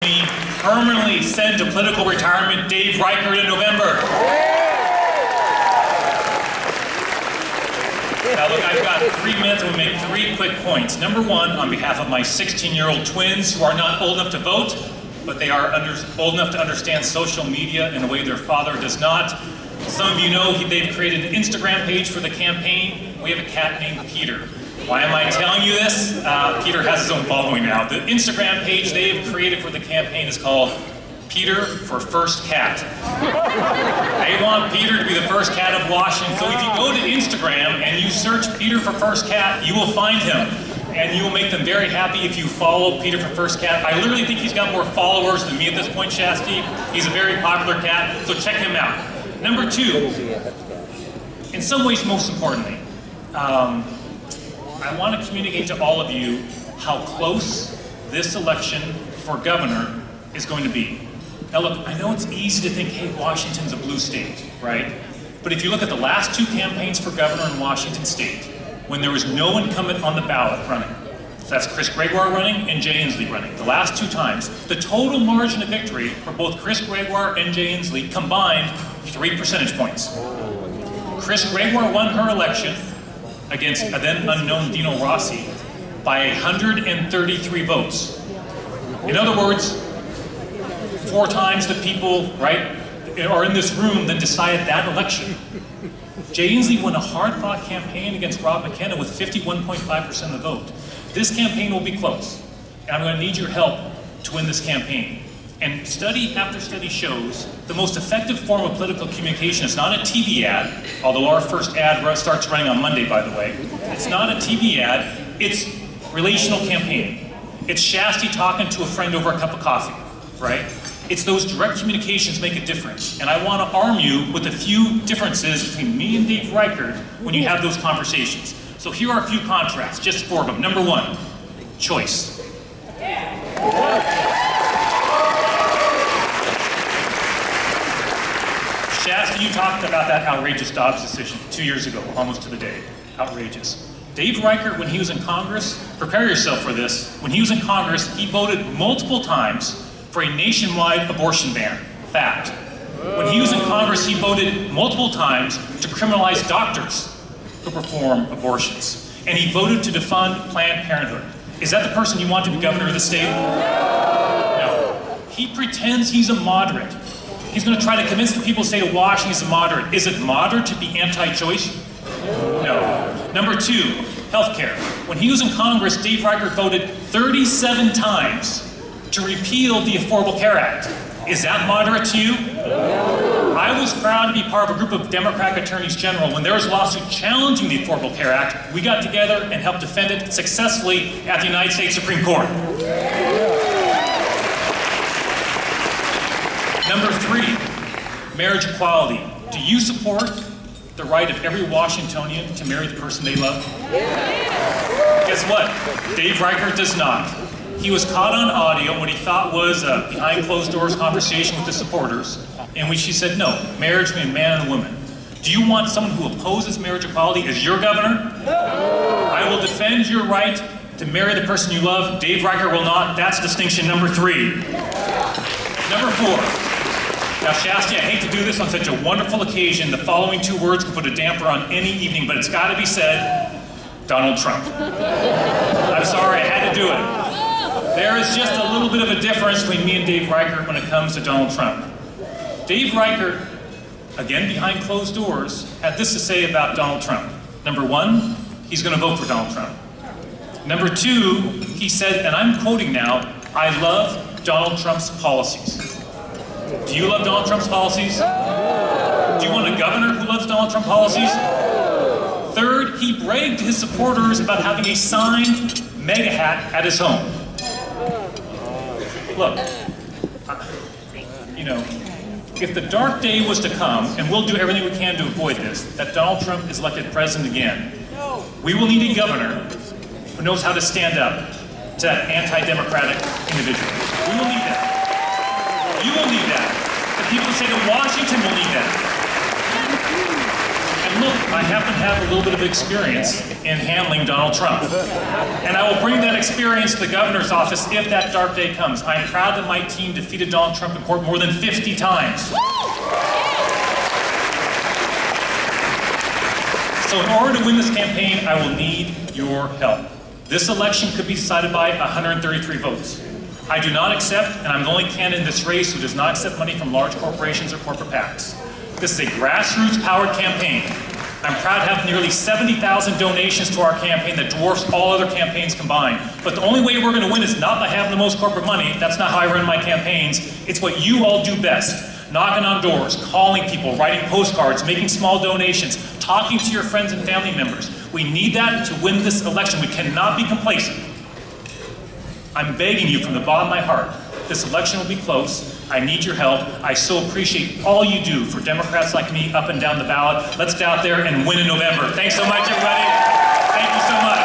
Permanently sent to political retirement Dave Reichert in November. Now look, I've got 3 minutes and we'll make 3 quick points. Number one, on behalf of my 16-year-old twins who are not old enough to vote, but they are old enough to understand social media in a way their father does not. Some of you know they've created an Instagram page for the campaign. We have a cat named Peter. Why am I telling you this? Peter has his own following now. The Instagram page they have created for the campaign is called Peter for First Cat. They want Peter to be the first cat of Washington. So if you go to Instagram and you search Peter for First Cat, you will find him. And you will make them very happy if you follow Peter for First Cat. I literally think he's got more followers than me at this point, Shasti. He's a very popular cat, so check him out. Number two, in some ways most importantly, I want to communicate to all of you how close this election for governor is going to be. Now look, I know it's easy to think, hey, Washington's a blue state, right? But if you look at the last 2 campaigns for governor in Washington state, when there was no incumbent on the ballot running, so that's Chris Gregoire running and Jay Inslee running, the last 2 times, the total margin of victory for both Chris Gregoire and Jay Inslee combined 3 percentage points. Chris Gregoire won her election against a then unknown Dino Rossi by 133 votes. In other words, 4 times the people, right, are in this room that decided that election. Jay Inslee won a hard-fought campaign against Rob McKenna with 51.5% of the vote. This campaign will be close, and I'm going to need your help to win this campaign. And study after study shows the most effective form of political communication is not a TV ad, although our first ad starts running on Monday, by the way. It's not a TV ad, it's relational campaigning. It's Shasti talking to a friend over a cup of coffee, right? It's those direct communications make a difference. And I want to arm you with a few differences between me and Dave Reichert when you have those conversations. So here are a few contrasts, just 4 of them. Number 1, choice. Shasta, you talked about that outrageous Dobbs decision 2 years ago, almost to the day. Outrageous. Dave Reichert, when he was in Congress, prepare yourself for this, when he was in Congress, he voted multiple times for a nationwide abortion ban. Fact. When he was in Congress, he voted multiple times to criminalize doctors who perform abortions. And he voted to defund Planned Parenthood. Is that the person you want to be governor of the state? No. He pretends he's a moderate. He's going to try to convince the people who say to Washington he's a moderate. Is it moderate to be anti-choice? No. Number 2, healthcare. When he was in Congress, Dave Reichert voted 37 times to repeal the Affordable Care Act. Is that moderate to you? I was proud to be part of a group of Democratic attorneys general. When there was a lawsuit challenging the Affordable Care Act, we got together and helped defend it successfully at the United States Supreme Court. Number 3, marriage equality. Do you support the right of every Washingtonian to marry the person they love? Guess what? Dave Reichert does not. He was caught on audio what he thought was a behind closed doors conversation with the supporters, in which he said, no, marriage between a man and a woman. Do you want someone who opposes marriage equality as your governor? I will defend your right to marry the person you love. Dave Reichert will not. That's distinction number 3. Number 4. Now, Shasti, I hate to do this on such a wonderful occasion. The following 2 words can put a damper on any evening, but it's got to be said, Donald Trump. I'm sorry, I had to do it. There is just a little bit of a difference between me and Dave Reichert when it comes to Donald Trump. Dave Reichert, again behind closed doors, had this to say about Donald Trump. Number 1, he's going to vote for Donald Trump. Number 2, he said, and I'm quoting now, I love Donald Trump's policies. Do you love Donald Trump's policies? Do you want a governor who loves Donald Trump policies? 3rd, he bragged to his supporters about having a signed MAGA hat at his home. Look, you know, if the dark day was to come, and we'll do everything we can to avoid this, that Donald Trump is elected president again, we will need a governor who knows how to stand up to that anti-democratic individual. We will need that. You will need that. The people who say that Washington will need that. And look, I happen to have a little bit of experience in handling Donald Trump. And I will bring that experience to the governor's office if that dark day comes. I am proud that my team defeated Donald Trump in court more than 50 times. So in order to win this campaign, I will need your help. This election could be decided by 133 votes. I do not accept, and I'm the only candidate in this race who does not accept money from large corporations or corporate PACs. This is a grassroots-powered campaign. I'm proud to have nearly 70,000 donations to our campaign that dwarfs all other campaigns combined. But the only way we're going to win is not by having the most corporate money. That's not how I run my campaigns. It's what you all do best. Knocking on doors, calling people, writing postcards, making small donations, talking to your friends and family members. We need that to win this election. We cannot be complacent. I'm begging you from the bottom of my heart. This election will be close. I need your help. I so appreciate all you do for Democrats like me up and down the ballot. Let's get out there and win in November. Thanks so much, everybody. Thank you so much.